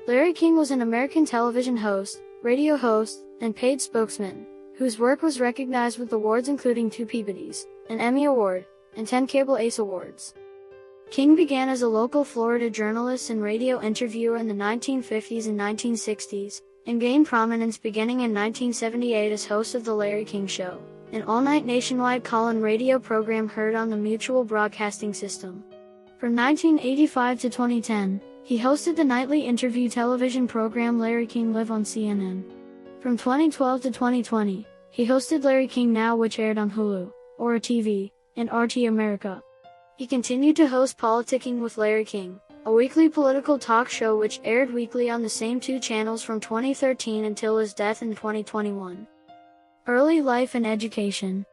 Larry King was an American television host, radio host, and paid spokesman, whose work was recognized with awards including 2 Peabodys, an Emmy Award, and 10 Cable Ace Awards. King began as a local Florida journalist and radio interviewer in the 1950s and 1960s, and gained prominence beginning in 1978 as host of The Larry King Show, an all-night nationwide call-in radio program heard on the Mutual Broadcasting System. From 1985 to 2010, he hosted the nightly interview television program Larry King Live on CNN. From 2012 to 2020, he hosted Larry King Now, which aired on Hulu, Ora TV, and RT America. He continued to host Politicking with Larry King, a weekly political talk show which aired weekly on the same 2 channels from 2013 until his death in 2021. Early life and education.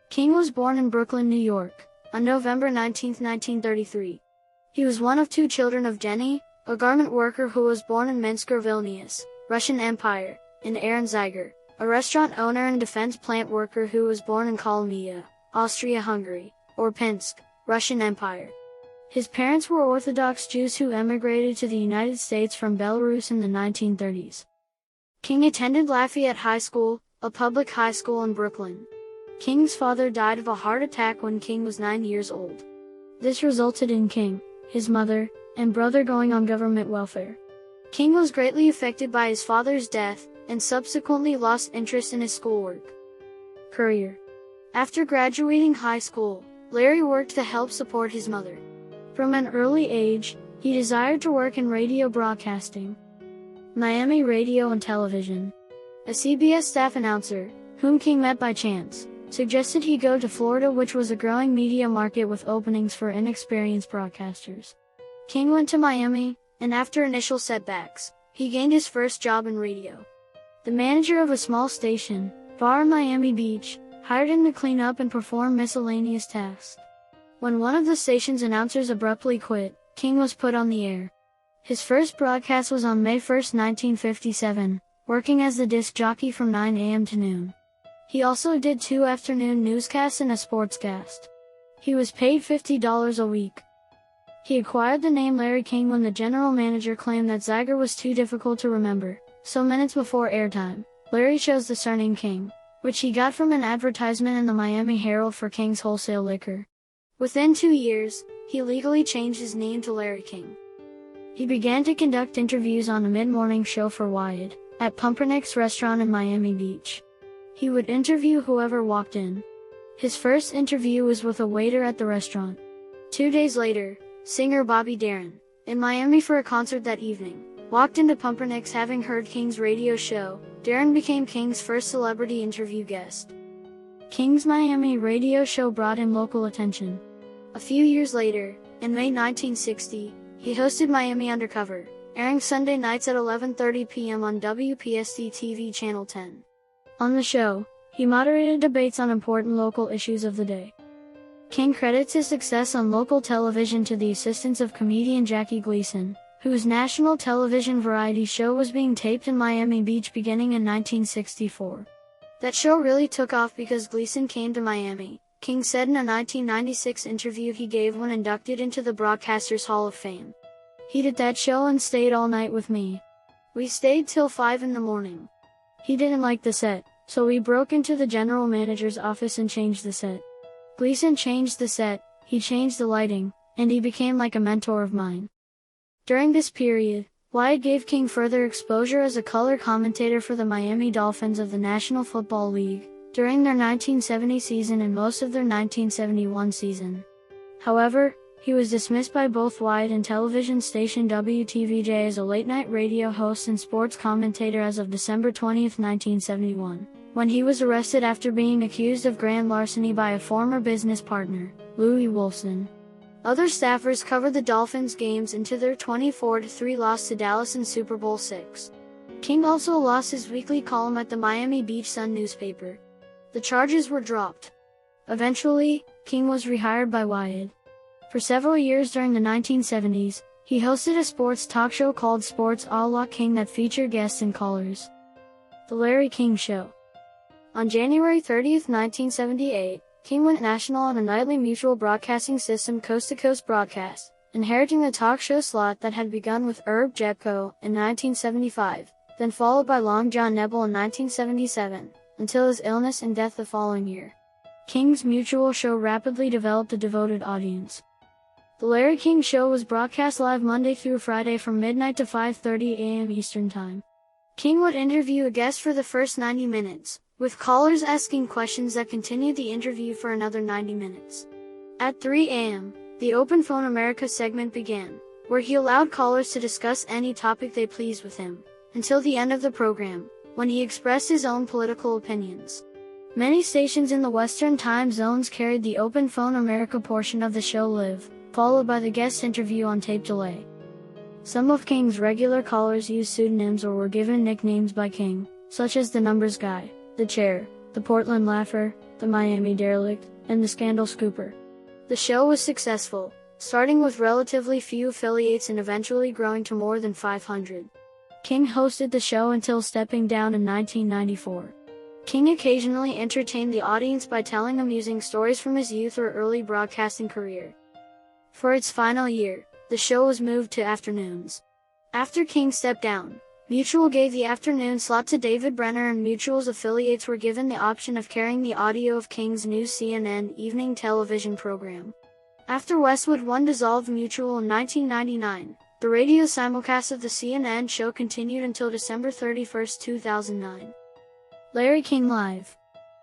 King was born in Brooklyn, New York, on November 19, 1933. He was one of 2 children of Jenny, a garment worker who was born in Minsk or Vilnius, Russian Empire, and Aaron Zeiger, a restaurant owner and defense plant worker who was born in Kalmia, Austria-Hungary, or Pinsk, Russian Empire. His parents were Orthodox Jews who emigrated to the United States from Belarus in the 1930s. King attended Lafayette High School, a public high school in Brooklyn. King's father died of a heart attack when King was 9 years old. This resulted in King, his mother, and brother going on government welfare. King was greatly affected by his father's death, and subsequently lost interest in his schoolwork. Career. After graduating high school, Larry worked to help support his mother. From an early age, he desired to work in radio broadcasting. Miami radio and television. A CBS staff announcer, whom King met by chance, suggested he go to Florida, which was a growing media market with openings for inexperienced broadcasters. King went to Miami, and after initial setbacks, he gained his first job in radio. The manager of a small station, bar in Miami Beach, hired him to clean up and perform miscellaneous tasks. When one of the station's announcers abruptly quit, King was put on the air. His first broadcast was on May 1, 1957, working as the disc jockey from 9 a.m. to noon. He also did 2 afternoon newscasts and a sportscast. He was paid $50 a week. He acquired the name Larry King when the general manager claimed that Zeiger was too difficult to remember, so minutes before airtime, Larry chose the surname King, which he got from an advertisement in the Miami Herald for King's wholesale liquor. Within 2 years, he legally changed his name to Larry King. He began to conduct interviews on a mid-morning show for Wyatt, at Pumpernickel's restaurant in Miami Beach. He would interview whoever walked in. His first interview was with a waiter at the restaurant. 2 days later, singer Bobby Darin, in Miami for a concert that evening, walked into Pumpernickel's having heard King's radio show. Darin became King's first celebrity interview guest. King's Miami radio show brought him local attention. A few years later, in May 1960, he hosted Miami Undercover, airing Sunday nights at 11:30 p.m. on WPST TV Channel 10. On the show, he moderated debates on important local issues of the day. King credits his success on local television to the assistance of comedian Jackie Gleason, whose national television variety show was being taped in Miami Beach beginning in 1964. That show really took off because Gleason came to Miami, King said in a 1996 interview he gave when inducted into the Broadcasters Hall of Fame. He did that show and stayed all night with me. We stayed till 5 in the morning. He didn't like the set, so we broke into the general manager's office and changed the set. Gleason changed the set, he changed the lighting, and he became like a mentor of mine. During this period, Wyatt gave King further exposure as a color commentator for the Miami Dolphins of the National Football League, during their 1970 season and most of their 1971 season. However, he was dismissed by both Wyatt and television station WTVJ as a late-night radio host and sports commentator as of December 20, 1971, when he was arrested after being accused of grand larceny by a former business partner, Louis Wolfson. Other staffers covered the Dolphins games into their 24-3 loss to Dallas in Super Bowl VI. King also lost his weekly column at the Miami Beach Sun newspaper. The charges were dropped. Eventually, King was rehired by Wyatt. For several years during the 1970s, he hosted a sports talk show called Sports a la King that featured guests and callers. The Larry King Show. On January 30, 1978, King went national on a nightly mutual broadcasting system coast-to-coast broadcast, inheriting the talk show slot that had begun with Herb Jepko in 1975, then followed by Long John Nebel in 1977, until his illness and death the following year. King's Mutual show rapidly developed a devoted audience. The Larry King Show was broadcast live Monday through Friday from midnight to 5:30 a.m. Eastern Time. King would interview a guest for the first 90 minutes, with callers asking questions that continued the interview for another 90 minutes. At 3 a.m., the Open Phone America segment began, where he allowed callers to discuss any topic they pleased with him, until the end of the program, when he expressed his own political opinions. Many stations in the Western time zones carried the Open Phone America portion of the show live, followed by the guest interview on tape delay. Some of King's regular callers used pseudonyms or were given nicknames by King, such as the Numbers Guy, the Chair, the Portland Laugher, the Miami Derelict, and the Scandal Scooper. The show was successful, starting with relatively few affiliates and eventually growing to more than 500. King hosted the show until stepping down in 1994. King occasionally entertained the audience by telling amusing stories from his youth or early broadcasting career. For its final year, the show was moved to afternoons. After King stepped down, Mutual gave the afternoon slot to David Brenner, and Mutual's affiliates were given the option of carrying the audio of King's new CNN evening television program. After Westwood One dissolved Mutual in 1999, the radio simulcast of the CNN show continued until December 31, 2009. Larry King Live.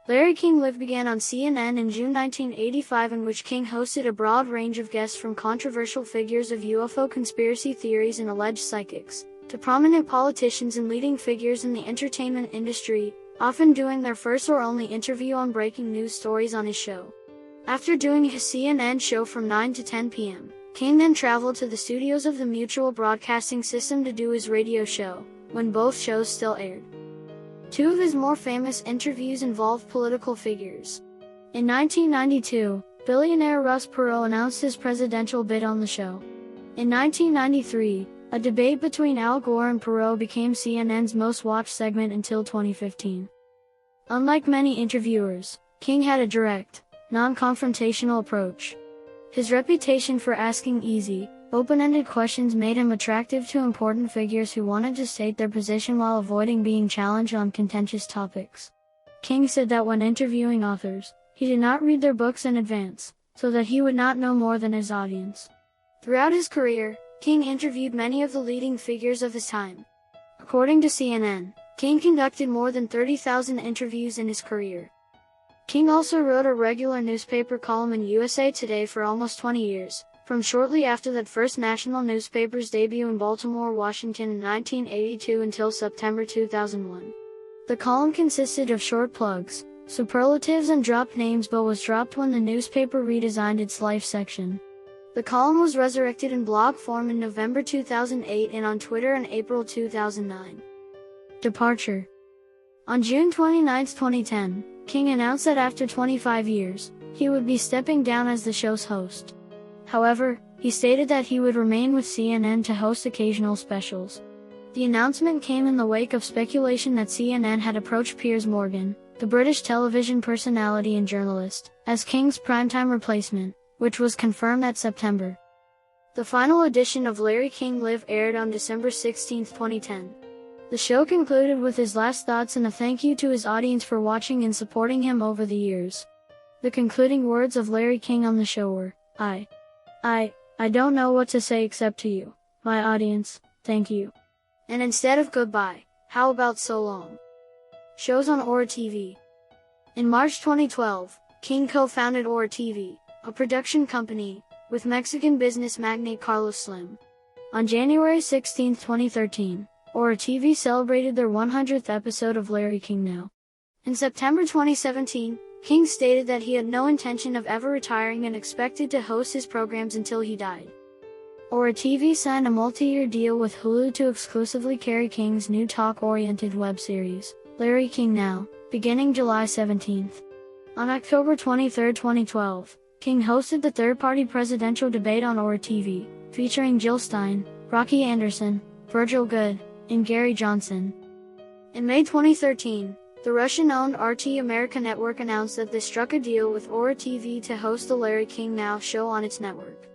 Larry King Live began on CNN in June 1985, in which King hosted a broad range of guests from controversial figures of UFO conspiracy theories and alleged psychics, to prominent politicians and leading figures in the entertainment industry, often doing their first or only interview on breaking news stories on his show. After doing his CNN show from 9 to 10 p.m., King then traveled to the studios of the Mutual Broadcasting System to do his radio show, when both shows still aired. Two of his more famous interviews involved political figures. In 1992, billionaire Ross Perot announced his presidential bid on the show. In 1993, a debate between Al Gore and Perot became CNN's most watched segment until 2015. Unlike many interviewers, King had a direct, non-confrontational approach. His reputation for asking easy, open-ended questions made him attractive to important figures who wanted to state their position while avoiding being challenged on contentious topics. King said that when interviewing authors, he did not read their books in advance, so that he would not know more than his audience. Throughout his career, King interviewed many of the leading figures of his time. According to CNN, King conducted more than 30,000 interviews in his career. King also wrote a regular newspaper column in USA Today for almost 20 years, from shortly after that first national newspaper's debut in Baltimore, Washington in 1982 until September 2001. The column consisted of short plugs, superlatives and dropped names, but was dropped when the newspaper redesigned its life section. The column was resurrected in blog form in November 2008 and on Twitter in April 2009. Departure. On June 29, 2010, King announced that after 25 years, he would be stepping down as the show's host. However, he stated that he would remain with CNN to host occasional specials. The announcement came in the wake of speculation that CNN had approached Piers Morgan, the British television personality and journalist, as King's primetime replacement, which was confirmed that September. The final edition of Larry King Live aired on December 16, 2010. The show concluded with his last thoughts and a thank you to his audience for watching and supporting him over the years. The concluding words of Larry King on the show were, I don't know what to say except to you, my audience, thank you. And instead of goodbye, how about so long? Shows on Ora TV. In March 2012, King co-founded Ora TV, a production company, with Mexican business magnate Carlos Slim. On January 16, 2013, Ora TV celebrated their 100th episode of Larry King Now. In September 2017, King stated that he had no intention of ever retiring and expected to host his programs until he died. Ora TV signed a multi-year deal with Hulu to exclusively carry King's new talk-oriented web series, Larry King Now, beginning July 17th. On October 23, 2012, King hosted the third-party presidential debate on Ora TV, featuring Jill Stein, Rocky Anderson, Virgil Goode, and Gary Johnson. In May 2013, the Russian-owned RT America Network announced that they struck a deal with Ora TV to host the Larry King Now show on its network.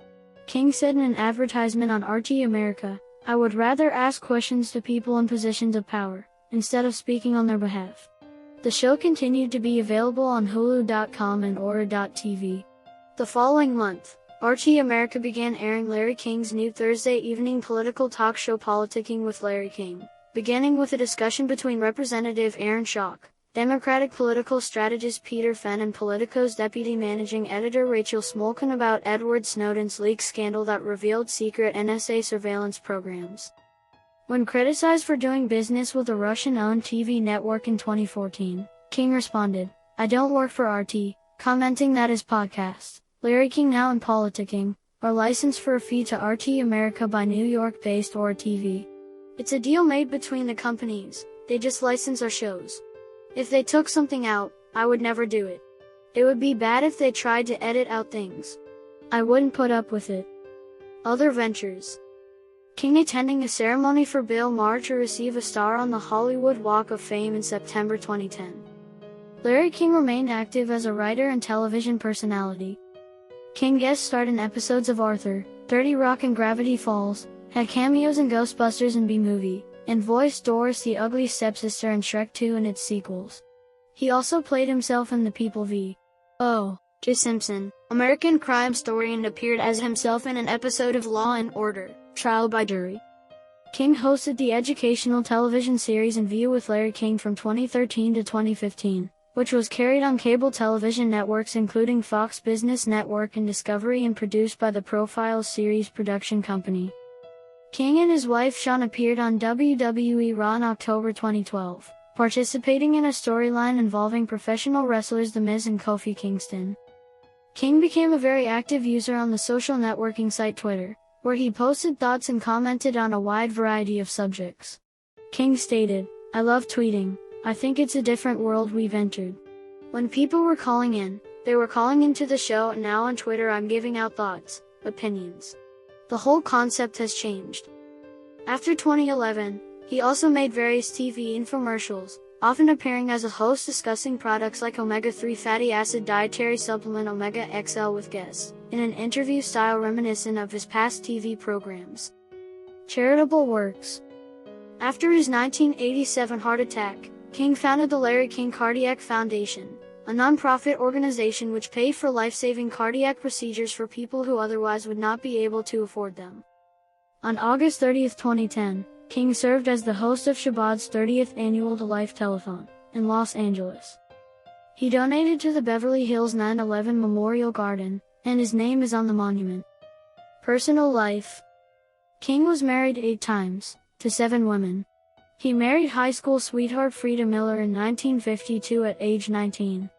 King said in an advertisement on RT America, "I would rather ask questions to people in positions of power, instead of speaking on their behalf." The show continued to be available on Hulu.com and Ora TV. The following month, RT America began airing Larry King's new Thursday evening political talk show Politicking with Larry King, beginning with a discussion between Representative Aaron Schock, Democratic political strategist Peter Fenn and Politico's deputy managing editor Rachel Smolkin about Edward Snowden's leak scandal that revealed secret NSA surveillance programs. When criticized for doing business with a Russian-owned TV network in 2014, King responded, "I don't work for RT," commenting that his podcasts, Larry King Now and Politicking, are licensed for a fee to RT America by New York-based Ora TV. "It's a deal made between the companies, they just license our shows. If they took something out, I would never do it. It would be bad if they tried to edit out things. I wouldn't put up with it." Other ventures. King attending a ceremony for Bill Maher to receive a star on the Hollywood Walk of Fame in September 2010. Larry King remained active as a writer and television personality. King guest starred in episodes of Arthur, 30 Rock and Gravity Falls, had cameos in Ghostbusters and B-Movie, and voiced Doris the Ugly Stepsister in Shrek 2 and its sequels. He also played himself in The People v. O.J. Simpson, American Crime Story, and appeared as himself in an episode of Law and Order, Trial by Jury. King hosted the educational television series In View with Larry King from 2013 to 2015, which was carried on cable television networks including Fox Business Network and Discovery and produced by the Profiles series production company. King and his wife Shawn appeared on WWE Raw in October 2012, participating in a storyline involving professional wrestlers The Miz and Kofi Kingston. King became a very active user on the social networking site Twitter, where he posted thoughts and commented on a wide variety of subjects. King stated, "I love tweeting. I think it's a different world we've entered. When people were calling in, they were calling into the show, and now on Twitter I'm giving out thoughts, opinions. The whole concept has changed." After 2011, he also made various TV infomercials, often appearing as a host discussing products like omega-3 fatty acid dietary supplement Omega XL with guests, in an interview style reminiscent of his past TV programs. Charitable works. After his 1987 heart attack, King founded the Larry King Cardiac Foundation, a non-profit organization which paid for life-saving cardiac procedures for people who otherwise would not be able to afford them. On August 30, 2010, King served as the host of Shabad's 30th annual To Life Telethon in Los Angeles. He donated to the Beverly Hills 9/11 Memorial Garden, and his name is on the monument. Personal life. King was married 8 times, to 7 women. He married high school sweetheart Frida Miller in 1952 at age 19.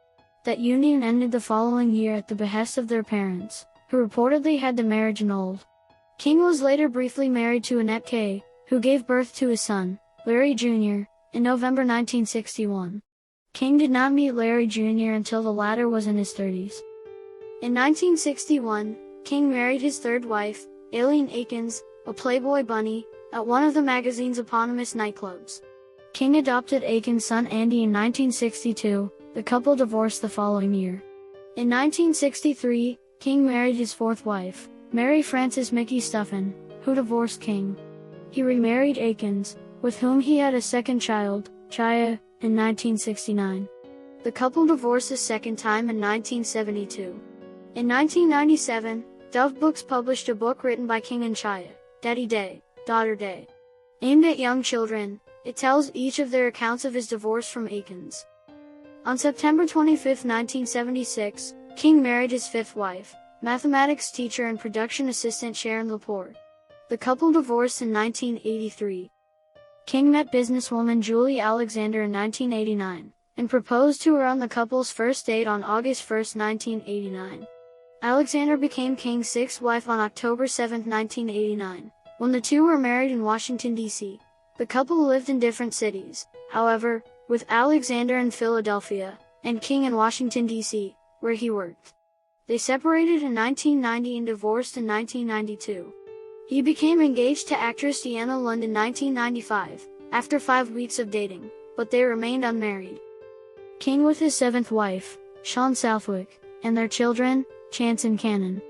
That union ended the following year at the behest of their parents, who reportedly had the marriage annulled. King was later briefly married to Annette Kay, who gave birth to his son, Larry Jr., in November 1961. King did not meet Larry Jr. until the latter was in his 30s. In 1961, King married his third wife, Aileen Akins, a Playboy bunny, at one of the magazine's eponymous nightclubs. King adopted Akins' son Andy in 1962, the couple divorced the following year. In 1963, King married his fourth wife, Mary Frances Mickey Stuffin, who divorced King. He remarried Akins, with whom he had a second child, Chaya, in 1969. The couple divorced a second time in 1972. In 1997, Dove Books published a book written by King and Chaya, Daddy Day, Daughter Day. Aimed at young children, it tells each of their accounts of his divorce from Akins. On September 25, 1976, King married his fifth wife, mathematics teacher and production assistant Sharon Laporte. The couple divorced in 1983. King met businesswoman Julie Alexander in 1989, and proposed to her on the couple's first date on August 1, 1989. Alexander became King's sixth wife on October 7, 1989. When the two were married in Washington, D.C., the couple lived in different cities, however, with Alexander in Philadelphia, and King in Washington, D.C., where he worked. They separated in 1990 and divorced in 1992. He became engaged to actress Deanna Lund in 1995, after 5 weeks of dating, but they remained unmarried. King with his seventh wife, Shawn Southwick, and their children, Chance and Cannon.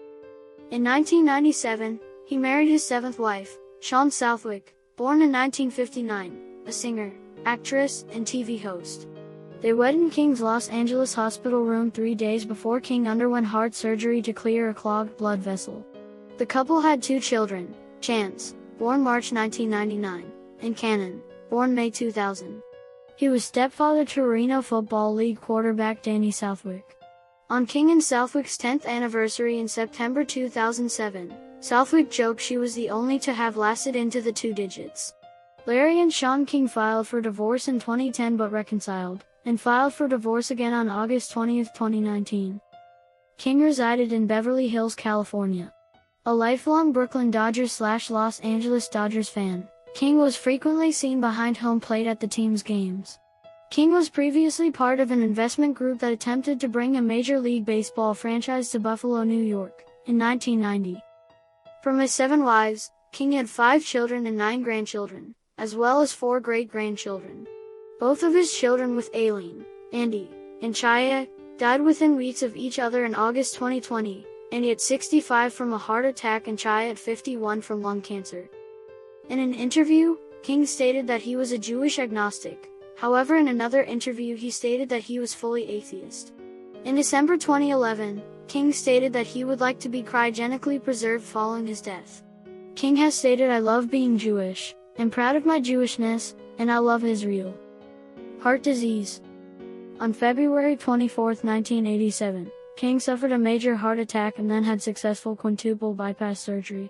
In 1997, he married his seventh wife, Shawn Southwick, born in 1959, a singer, actress, and TV host. They wed in King's Los Angeles hospital room 3 days before King underwent heart surgery to clear a clogged blood vessel. The couple had 2 children, Chance, born March 1999, and Cannon, born May 2000. He was stepfather to Reno Football League quarterback Danny Southwick. On King and Southwick's 10th anniversary in September 2007, Southwick joked she was the only to have lasted into the 2 digits. Larry and Shawn King filed for divorce in 2010 but reconciled, and filed for divorce again on August 20, 2019. King resided in Beverly Hills, California. A lifelong Brooklyn Dodgers/Los Angeles Dodgers fan, King was frequently seen behind home plate at the team's games. King was previously part of an investment group that attempted to bring a Major League Baseball franchise to Buffalo, New York, in 1990. From his 7 wives, King had 5 children and 9 grandchildren, as well as 4 great-grandchildren. Both of his children with Aileen, Andy, and Chaya, died within weeks of each other in August 2020, Andy at 65 from a heart attack and Chaya at 51 from lung cancer. In an interview, King stated that he was a Jewish agnostic. However, in another interview he stated that he was fully atheist. In December 2011, King stated that he would like to be cryogenically preserved following his death. King has stated, "I love being Jewish, am proud of my Jewishness, and I love Israel." Heart disease. On February 24, 1987, King suffered a major heart attack and then had successful quintuple bypass surgery.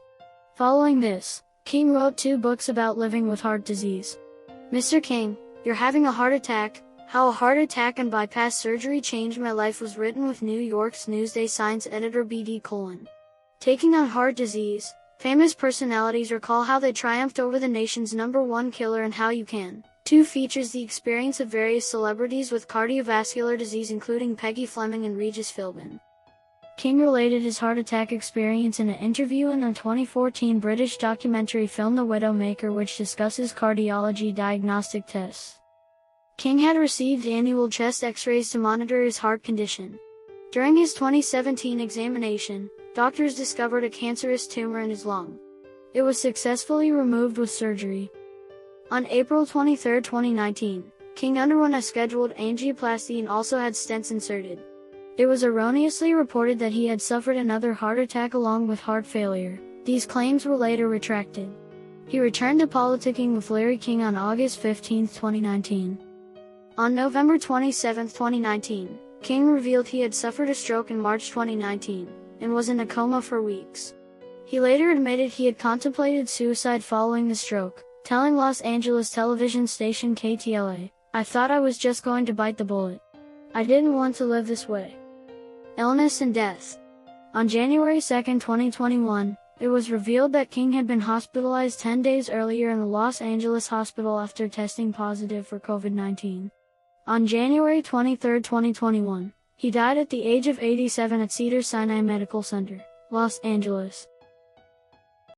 Following this, King wrote 2 books about living with heart disease. Mr. King, You're Having a Heart Attack, How a Heart Attack and Bypass Surgery Changed My Life was written with New York's Newsday Science editor B.D. Cullen. Taking on heart disease, famous personalities recall how they triumphed over the nation's #1 killer and how you can. 2 features the experience of various celebrities with cardiovascular disease including Peggy Fleming and Regis Philbin. King related his heart attack experience in an interview in the 2014 British documentary film The Widowmaker, which discusses cardiology diagnostic tests. King had received annual chest x-rays to monitor his heart condition. During his 2017 examination, doctors discovered a cancerous tumor in his lung. It was successfully removed with surgery. On April 23, 2019, King underwent a scheduled angioplasty and also had stents inserted. It was erroneously reported that he had suffered another heart attack along with heart failure. These claims were later retracted. He returned to politicking with Larry King on August 15, 2019. On November 27, 2019, King revealed he had suffered a stroke in March 2019, and was in a coma for weeks. He later admitted he had contemplated suicide following the stroke, telling Los Angeles television station KTLA, "I thought I was just going to bite the bullet. I didn't want to live this way." Illness and death. On January 2, 2021, it was revealed that King had been hospitalized 10 days earlier in the Los Angeles hospital after testing positive for COVID-19. On January 23, 2021, he died at the age of 87 at Cedars-Sinai Medical Center, Los Angeles.